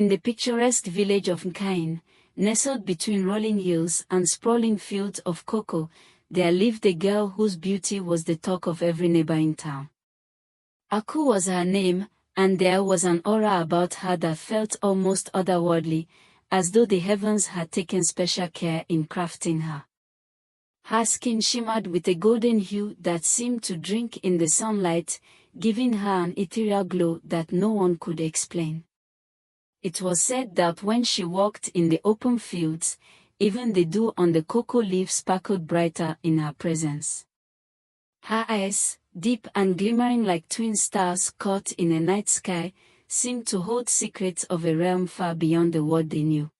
In the picturesque village of Nkyene, nestled between rolling hills and sprawling fields of cocoa, there lived a girl whose beauty was the talk of every neighbor in town. Aku was her name, and there was an aura about her that felt almost otherworldly, as though the heavens had taken special care in crafting her. Her skin shimmered with a golden hue that seemed to drink in the sunlight, giving her an ethereal glow that no one could explain. It was said that when she walked in the open fields, even the dew on the cocoa leaves sparkled brighter in her presence. Her eyes, deep and glimmering like twin stars caught in a night sky, seemed to hold secrets of a realm far beyond the world they knew.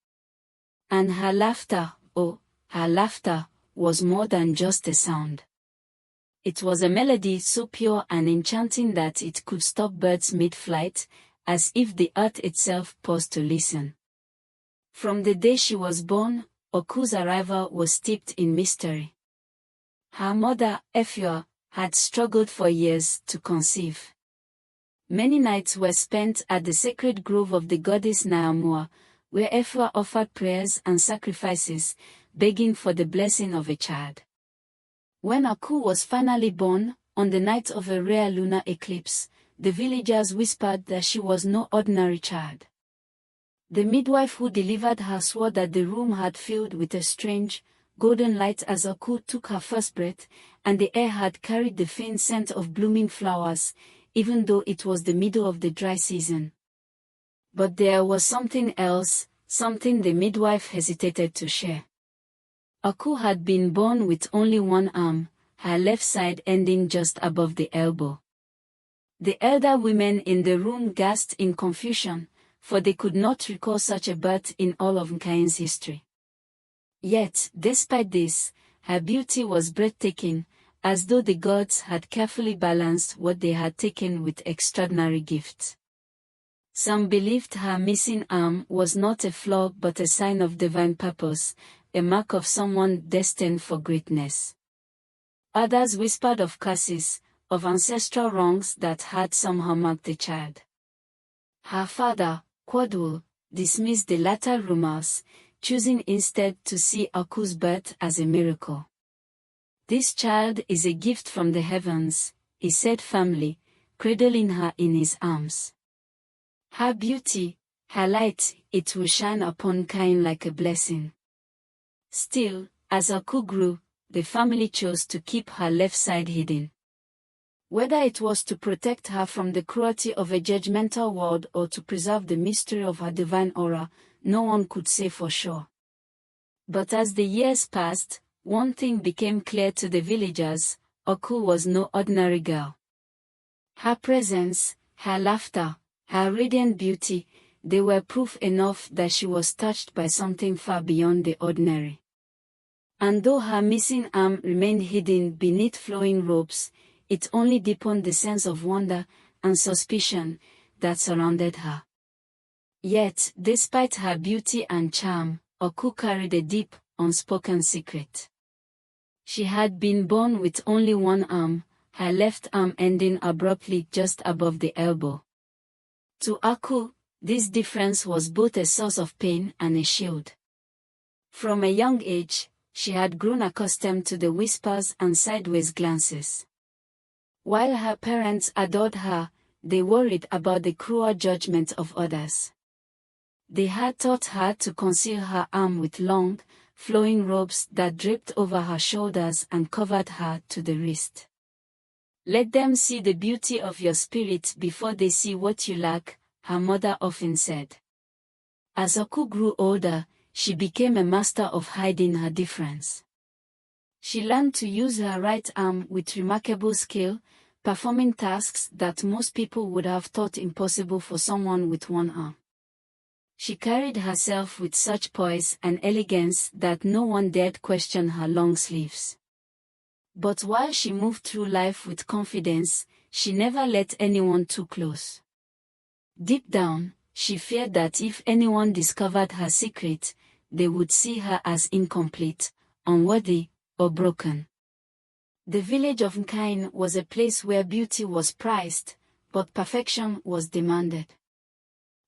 And her laughter, oh, her laughter, was more than just a sound. It was a melody so pure and enchanting that it could stop birds mid-flight, as if the earth itself paused to listen. From the day she was born, Aku's arrival was steeped in mystery. Her mother, Efua, had struggled for years to conceive. Many nights were spent at the sacred grove of the goddess Nyamua, where Efua offered prayers and sacrifices, begging for the blessing of a child. When Aku was finally born, on the night of a rare lunar eclipse, the villagers whispered that she was no ordinary child. The midwife who delivered her swore that the room had filled with a strange, golden light as Aku took her first breath, and the air had carried the faint scent of blooming flowers, even though it was the middle of the dry season. But there was something else, something the midwife hesitated to share. Aku had been born with only one arm, her left side ending just above the elbow. The elder women in the room gasped in confusion, for they could not recall such a birth in all of Nkyene's history. Yet, despite this, her beauty was breathtaking, as though the gods had carefully balanced what they had taken with extraordinary gifts. Some believed her missing arm was not a flaw but a sign of divine purpose, a mark of someone destined for greatness. Others whispered of curses, of ancestral wrongs that had somehow marked the child. Her father, Quadul, dismissed the latter rumors, choosing instead to see Aku's birth as a miracle. "This child is a gift from the heavens," he said firmly, cradling her in his arms. "Her beauty, her light, it will shine upon Nkyene like a blessing." Still, as Aku grew, the family chose to keep her left side hidden. Whether it was to protect her from the cruelty of a judgmental world or to preserve the mystery of her divine aura, no one could say for sure. But as the years passed, one thing became clear to the villagers: Aku was no ordinary girl. Her presence, her laughter, her radiant beauty, they were proof enough that she was touched by something far beyond the ordinary. And though her missing arm remained hidden beneath flowing robes, it only deepened the sense of wonder and suspicion that surrounded her. Yet, despite her beauty and charm, Aku carried a deep, unspoken secret. She had been born with only one arm, her left arm ending abruptly just above the elbow. To Aku, this difference was both a source of pain and a shield. From a young age, she had grown accustomed to the whispers and sideways glances. While her parents adored her, they worried about the cruel judgment of others. They had taught her to conceal her arm with long, flowing robes that draped over her shoulders and covered her to the wrist. "Let them see the beauty of your spirit before they see what you lack," her mother often said. As Aku grew older, she became a master of hiding her difference. She learned to use her right arm with remarkable skill, performing tasks that most people would have thought impossible for someone with one arm. She carried herself with such poise and elegance that no one dared question her long sleeves. But while she moved through life with confidence, she never let anyone too close. Deep down, she feared that if anyone discovered her secret, they would see her as incomplete, unworthy, or broken. The village of Nkyene was a place where beauty was prized, but perfection was demanded.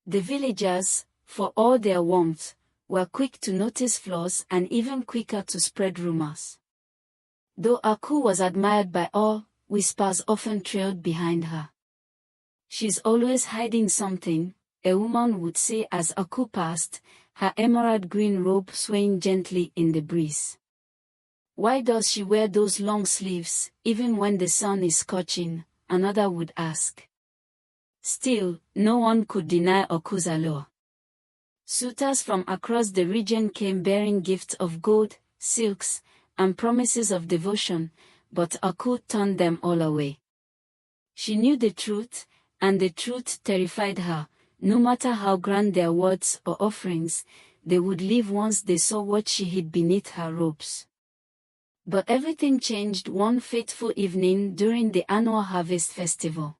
The villagers, for all their warmth, were quick to notice flaws and even quicker to spread rumors. Though Aku was admired by all, whispers often trailed behind her. "She's always hiding something," a woman would say as Aku passed, her emerald green robe swaying gently in the breeze. "Why does she wear those long sleeves, even when the sun is scorching?" another would ask. Still, no one could deny Aku's allure. Suitors from across the region came bearing gifts of gold, silks, and promises of devotion, but Aku turned them all away. She knew the truth, and the truth terrified her. No matter how grand their words or offerings, they would leave once they saw what she hid beneath her robes. But everything changed one fateful evening during the annual harvest festival.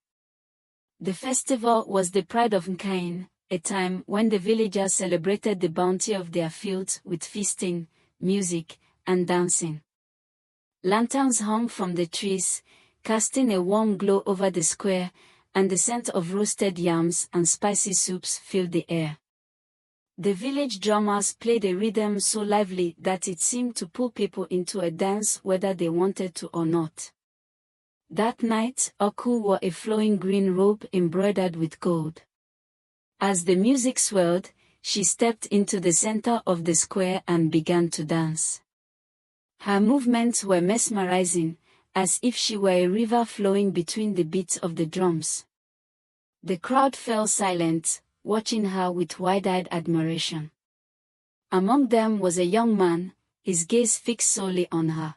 The festival was the pride of Nkyene, a time when the villagers celebrated the bounty of their fields with feasting, music, and dancing. Lanterns hung from the trees, casting a warm glow over the square, and the scent of roasted yams and spicy soups filled the air. The village drummers played a rhythm so lively that it seemed to pull people into a dance whether they wanted to or not. That night, Aku wore a flowing green robe embroidered with gold. As the music swelled, she stepped into the center of the square and began to dance. Her movements were mesmerizing, as if she were a river flowing between the beats of the drums. The crowd fell silent, watching her with wide-eyed admiration. Among them was a young man, his gaze fixed solely on her.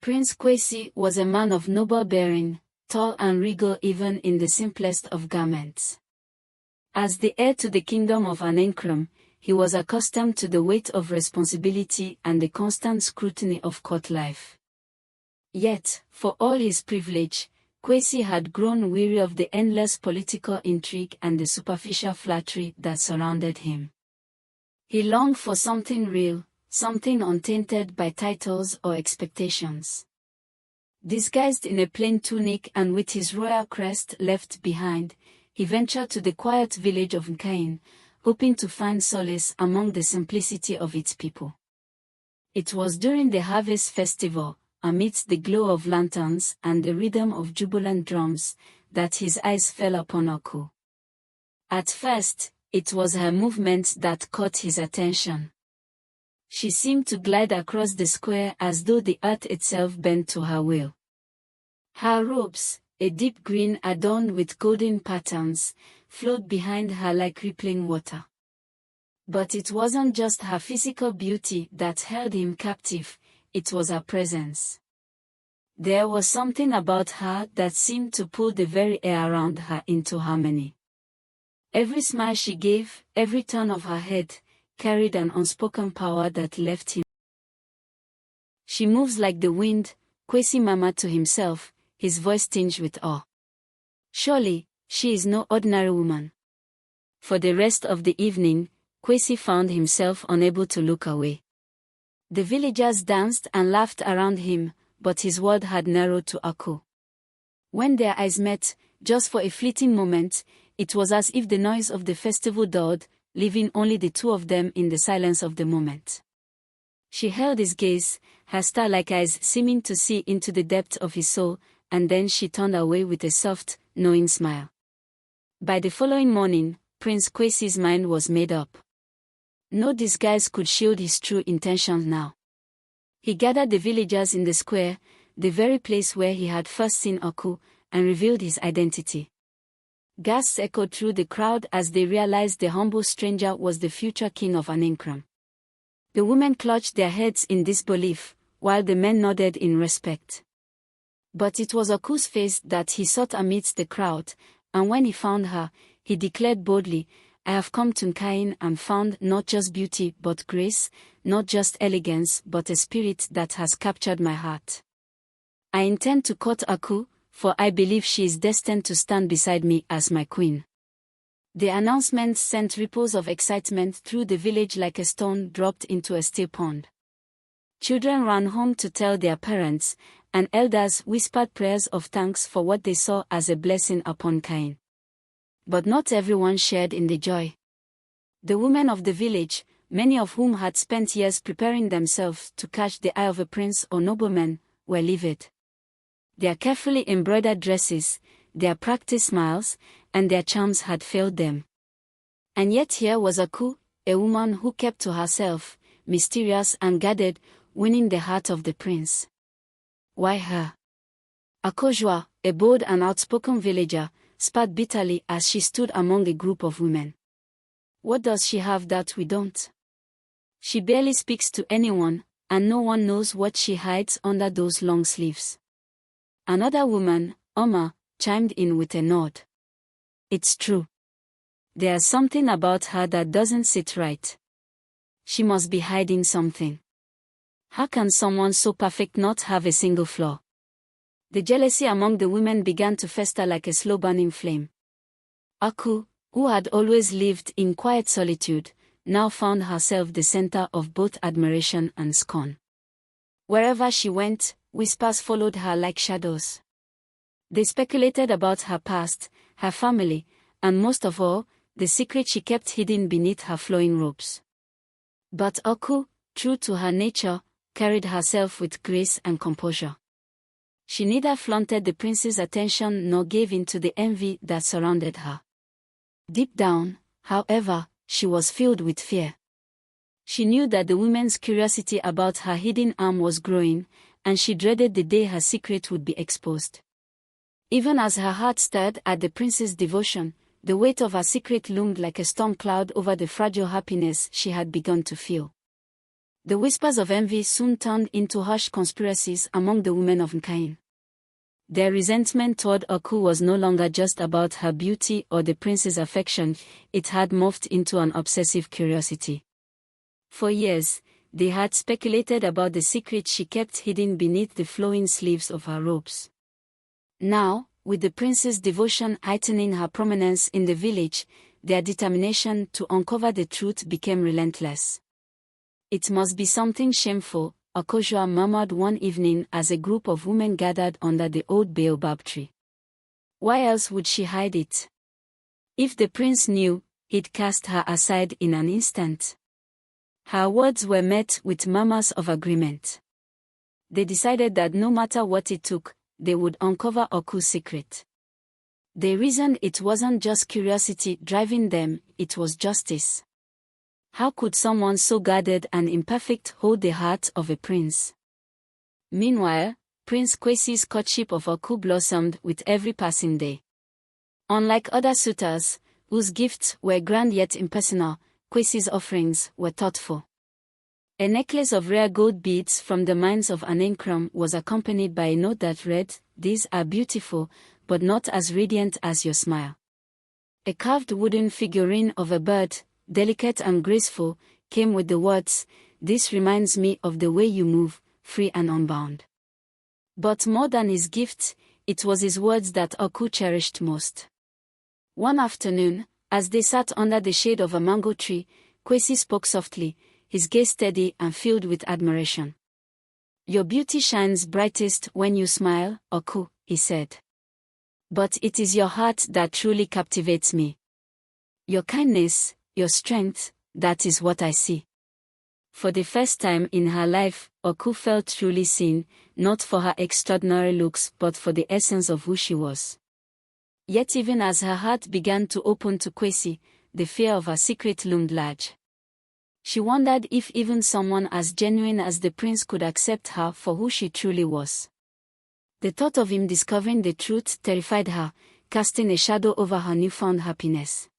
Prince Kwesi was a man of noble bearing, tall and regal even in the simplest of garments. As the heir to the kingdom of Unveiling, he was accustomed to the weight of responsibility and the constant scrutiny of court life. Yet, for all his privilege, Quasi had grown weary of the endless political intrigue and the superficial flattery that surrounded him. He longed for something real, something untainted by titles or expectations. Disguised in a plain tunic and with his royal crest left behind, he ventured to the quiet village of Nkyene, hoping to find solace among the simplicity of its people. It was during the harvest festival, amidst the glow of lanterns and the rhythm of jubilant drums, that his eyes fell upon Aku. At first, it was her movements that caught his attention. She seemed to glide across the square as though the earth itself bent to her will. Her robes, a deep green adorned with golden patterns, flowed behind her like rippling water. But it wasn't just her physical beauty that held him captive, it was her presence. There was something about her that seemed to pull the very air around her into harmony. Every smile she gave, every turn of her head, carried an unspoken power that left him. "She moves like the wind," Quasi murmured to himself, his voice tinged with awe. "Surely, she is no ordinary woman." For the rest of the evening, Quasi found himself unable to look away. The villagers danced and laughed around him, but his world had narrowed to Aku. When their eyes met, just for a fleeting moment, it was as if the noise of the festival dulled, leaving only the two of them in the silence of the moment. She held his gaze, her star-like eyes seeming to see into the depth of his soul, and then she turned away with a soft, knowing smile. By the following morning, Prince Kwesi's mind was made up. No disguise could shield his true intentions now. He gathered the villagers in the square, the very place where he had first seen Aku, and revealed his identity. Gasps echoed through the crowd as they realized the humble stranger was the future king of Unveiling. The women clutched their heads in disbelief, while the men nodded in respect. But it was Aku's face that he sought amidst the crowd, and when he found her, he declared boldly, "I have come to Nkyene and found not just beauty but grace, not just elegance but a spirit that has captured my heart. I intend to court Aku, for I believe she is destined to stand beside me as my queen." The announcement sent ripples of excitement through the village like a stone dropped into a still pond. Children ran home to tell their parents, and elders whispered prayers of thanks for what they saw as a blessing upon Nkyene. But not everyone shared in the joy. The women of the village, many of whom had spent years preparing themselves to catch the eye of a prince or nobleman, were livid. Their carefully embroidered dresses, their practiced smiles, and their charms had failed them. And yet here was Aku, a woman who kept to herself, mysterious and guarded, winning the heart of the prince. Why her? Akojua, a bold and outspoken villager, spat bitterly as she stood among a group of women. What does she have that we don't? She barely speaks to anyone, and no one knows what she hides under those long sleeves. Another woman, Oma, chimed in with a nod. It's true. There's something about her that doesn't sit right. She must be hiding something. How can someone so perfect not have a single flaw? The jealousy among the women began to fester like a slow-burning flame. Aku, who had always lived in quiet solitude, now found herself the center of both admiration and scorn. Wherever she went, whispers followed her like shadows. They speculated about her past, her family, and most of all, the secret she kept hidden beneath her flowing robes. But Aku, true to her nature, carried herself with grace and composure. She neither flaunted the prince's attention nor gave in to the envy that surrounded her. Deep down, however, she was filled with fear. She knew that the women's curiosity about her hidden arm was growing, and she dreaded the day her secret would be exposed. Even as her heart stirred at the prince's devotion, the weight of her secret loomed like a storm cloud over the fragile happiness she had begun to feel. The whispers of envy soon turned into hushed conspiracies among the women of Nkyene. Their resentment toward Aku was no longer just about her beauty or the prince's affection, it had morphed into an obsessive curiosity. For years, they had speculated about the secret she kept hidden beneath the flowing sleeves of her robes. Now, with the prince's devotion heightening her prominence in the village, their determination to uncover the truth became relentless. It must be something shameful, Akojua murmured one evening as a group of women gathered under the old baobab tree. Why else would she hide it? If the prince knew, he'd cast her aside in an instant. Her words were met with murmurs of agreement. They decided that no matter what it took, they would uncover Aku's secret. They reasoned it wasn't just curiosity driving them, it was justice. How could someone so guarded and imperfect hold the heart of a prince? Meanwhile, Prince Kwesi's courtship of Aku blossomed with every passing day. Unlike other suitors, whose gifts were grand yet impersonal, Kwesi's offerings were thoughtful. A necklace of rare gold beads from the mines of Anenkram was accompanied by a note that read, "These are beautiful, but not as radiant as your smile." A carved wooden figurine of a bird, delicate and graceful, came with the words, "This reminds me of the way you move, free and unbound." But more than his gifts, it was his words that Aku cherished most. One afternoon, as they sat under the shade of a mango tree, Kwesi spoke softly, his gaze steady and filled with admiration. "Your beauty shines brightest when you smile, Aku," he said. "But it is your heart that truly captivates me. Your kindness, your strength, that is what I see." For the first time in her life, Aku felt truly seen, not for her extraordinary looks but for the essence of who she was. Yet even as her heart began to open to Kwesi, the fear of her secret loomed large. She wondered if even someone as genuine as the prince could accept her for who she truly was. The thought of him discovering the truth terrified her, casting a shadow over her newfound happiness.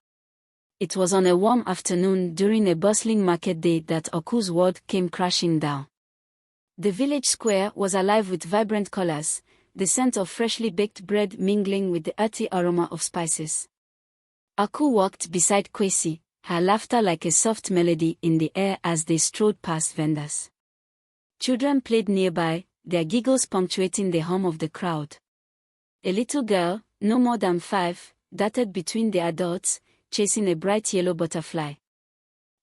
It was on a warm afternoon during a bustling market day that Aku's world came crashing down. The village square was alive with vibrant colors, the scent of freshly baked bread mingling with the earthy aroma of spices. Aku walked beside Kwesi, her laughter like a soft melody in the air as they strode past vendors. Children played nearby, their giggles punctuating the hum of the crowd. A little girl, no more than 5, darted between the adults, chasing a bright yellow butterfly.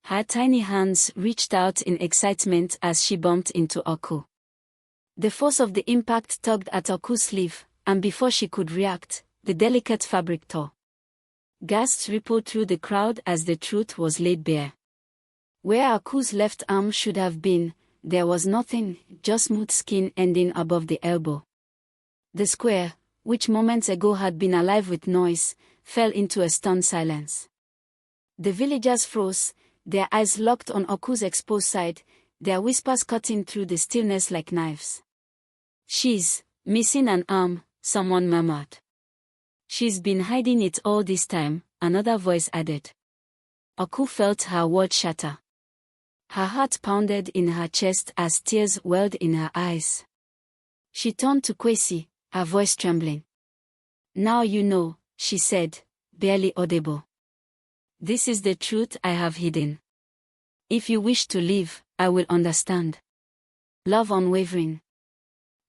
Her tiny hands reached out in excitement as she bumped into Aku. The force of the impact tugged at Aku's sleeve, and before she could react, the delicate fabric tore. Gasps rippled through the crowd as the truth was laid bare. Where Aku's left arm should have been, there was nothing, just smooth skin ending above the elbow. The square, which moments ago had been alive with noise, fell into a stunned silence. The villagers froze, their eyes locked on Aku's exposed side, their whispers cutting through the stillness like knives. "She's missing an arm," someone murmured. "She's been hiding it all this time," another voice added. Aku felt her world shatter. Her heart pounded in her chest as tears welled in her eyes. She turned to Kwesi, her voice trembling. "Now you know," she said, barely audible. "This is the truth I have hidden. If you wish to live, I will understand." Love unwavering.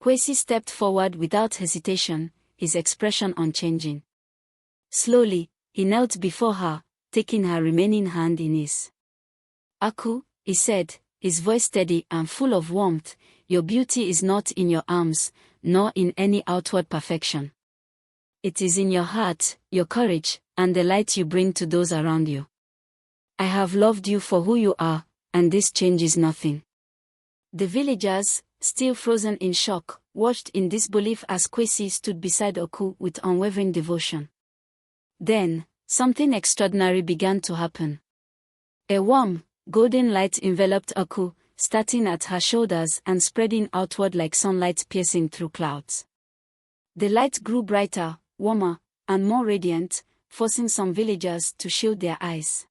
Kwesi stepped forward without hesitation, his expression unchanging. Slowly, he knelt before her, taking her remaining hand in his. "Aku," he said, his voice steady and full of warmth, "your beauty is not in your arms, nor in any outward perfection. It is in your heart, your courage, and the light you bring to those around you. I have loved you for who you are, and this changes nothing." The villagers, still frozen in shock, watched in disbelief as Kwesi stood beside Aku with unwavering devotion. Then, something extraordinary began to happen. A warm, golden light enveloped Aku, starting at her shoulders and spreading outward like sunlight piercing through clouds. The light grew brighter, warmer, and more radiant, forcing some villagers to shield their eyes.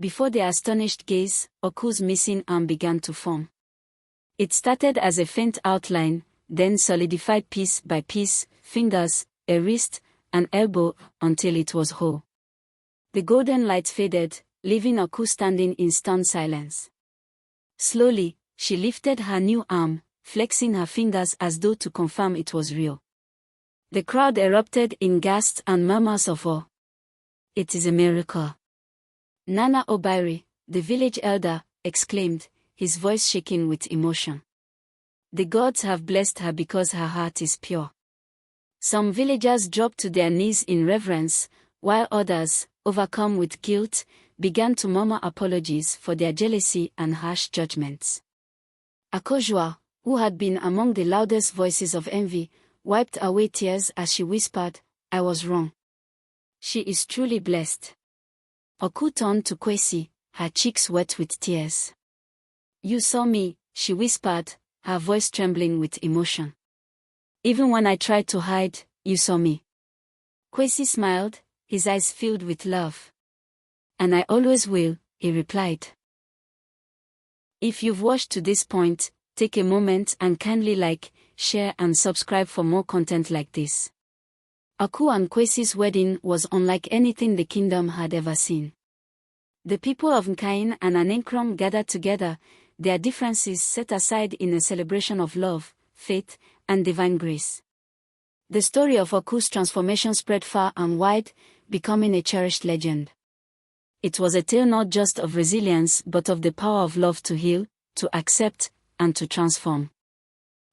Before their astonished gaze, Aku's missing arm began to form. It started as a faint outline, then solidified piece by piece, fingers, a wrist, an elbow, until it was whole. The golden light faded, leaving Aku standing in stunned silence. Slowly, she lifted her new arm, flexing her fingers as though to confirm it was real. The crowd erupted in gasps and murmurs of awe. "It is a miracle." Nana Obairi, the village elder, exclaimed, his voice shaking with emotion. "The gods have blessed her because her heart is pure." Some villagers dropped to their knees in reverence, while others, overcome with guilt, began to murmur apologies for their jealousy and harsh judgments. Akojua, who had been among the loudest voices of envy, wiped away tears as she whispered, "I was wrong. She is truly blessed." Aku turned to Kwesi, her cheeks wet with tears. "You saw me," she whispered, her voice trembling with emotion. "Even when I tried to hide, you saw me." Kwesi smiled, his eyes filled with love. "And I always will," he replied. If you've watched to this point, take a moment and kindly like, share and subscribe for more content like this. Aku and Kwesi's wedding was unlike anything the kingdom had ever seen. The people of Nkyene and Anenkrom gathered together, their differences set aside in a celebration of love, faith, and divine grace. The story of Aku's transformation spread far and wide, becoming a cherished legend. It was a tale not just of resilience but of the power of love to heal, to accept, and to transform.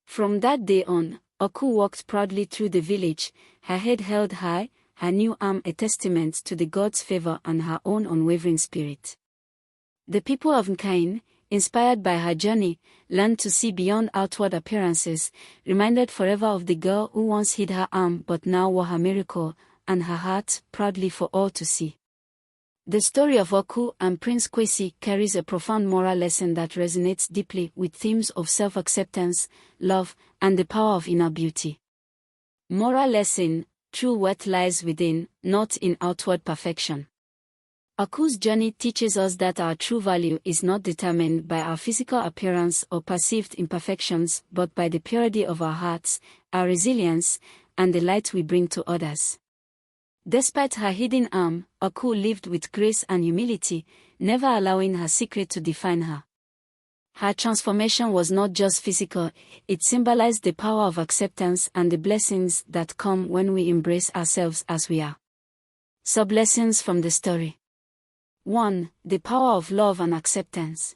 From that day on, Aku walked proudly through the village, her head held high, her new arm a testament to the gods' favor and her own unwavering spirit. The people of Nkyene, inspired by her journey, learned to see beyond outward appearances, reminded forever of the girl who once hid her arm but now wore her miracle, and her heart proudly for all to see. The story of Aku and Prince Kwesi carries a profound moral lesson that resonates deeply with themes of self-acceptance, love, and the power of inner beauty. Moral lesson: true worth lies within, not in outward perfection. Aku's journey teaches us that our true value is not determined by our physical appearance or perceived imperfections but by the purity of our hearts, our resilience, and the light we bring to others. Despite her hidden arm, Aku lived with grace and humility, never allowing her secret to define her. Her transformation was not just physical, it symbolized the power of acceptance and the blessings that come when we embrace ourselves as we are. Sub-lessons from the story. 1. The power of love and acceptance.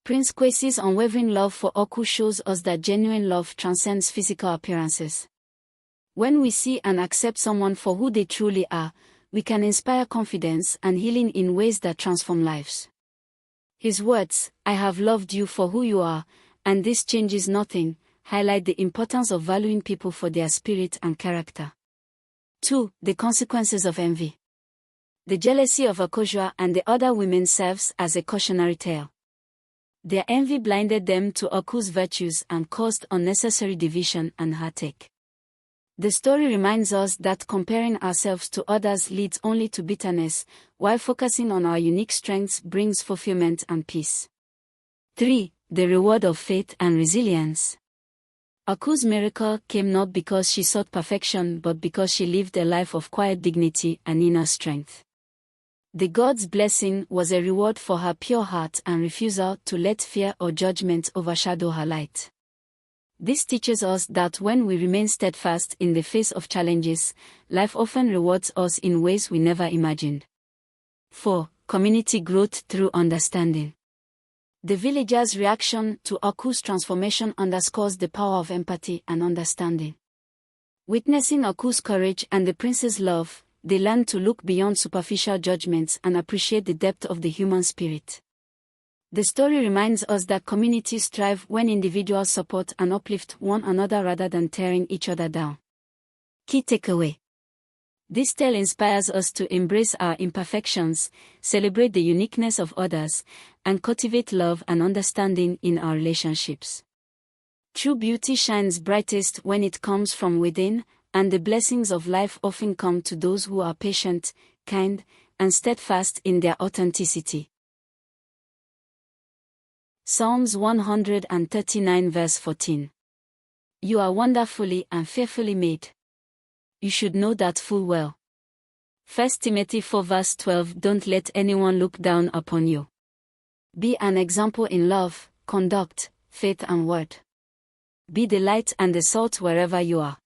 Prince Kwesi's unwavering love for Aku shows us that genuine love transcends physical appearances. When we see and accept someone for who they truly are, we can inspire confidence and healing in ways that transform lives. His words, "I have loved you for who you are, and this changes nothing," highlight the importance of valuing people for their spirit and character. 2. The consequences of envy. The jealousy of Akosua and the other women serves as a cautionary tale. Their envy blinded them to Aku's virtues and caused unnecessary division and heartache. The story reminds us that comparing ourselves to others leads only to bitterness, while focusing on our unique strengths brings fulfillment and peace. 3. The reward of faith and resilience. Aku's miracle came not because she sought perfection but because she lived a life of quiet dignity and inner strength. The God's blessing was a reward for her pure heart and refusal to let fear or judgment overshadow her light. This teaches us that when we remain steadfast in the face of challenges, life often rewards us in ways we never imagined. 4. Community growth through understanding. The villagers' reaction to Aku's transformation underscores the power of empathy and understanding. Witnessing Aku's courage and the prince's love, they learn to look beyond superficial judgments and appreciate the depth of the human spirit. The story reminds us that communities thrive when individuals support and uplift one another rather than tearing each other down. Key takeaway. This tale inspires us to embrace our imperfections, celebrate the uniqueness of others, and cultivate love and understanding in our relationships. True beauty shines brightest when it comes from within, and the blessings of life often come to those who are patient, kind, and steadfast in their authenticity. Psalms 139 verse 14. You are wonderfully and fearfully made. You should know that full well. 1 Timothy 4 verse 12. Don't let anyone look down upon you. Be an example in love, conduct, faith and word. Be the light and the salt wherever you are.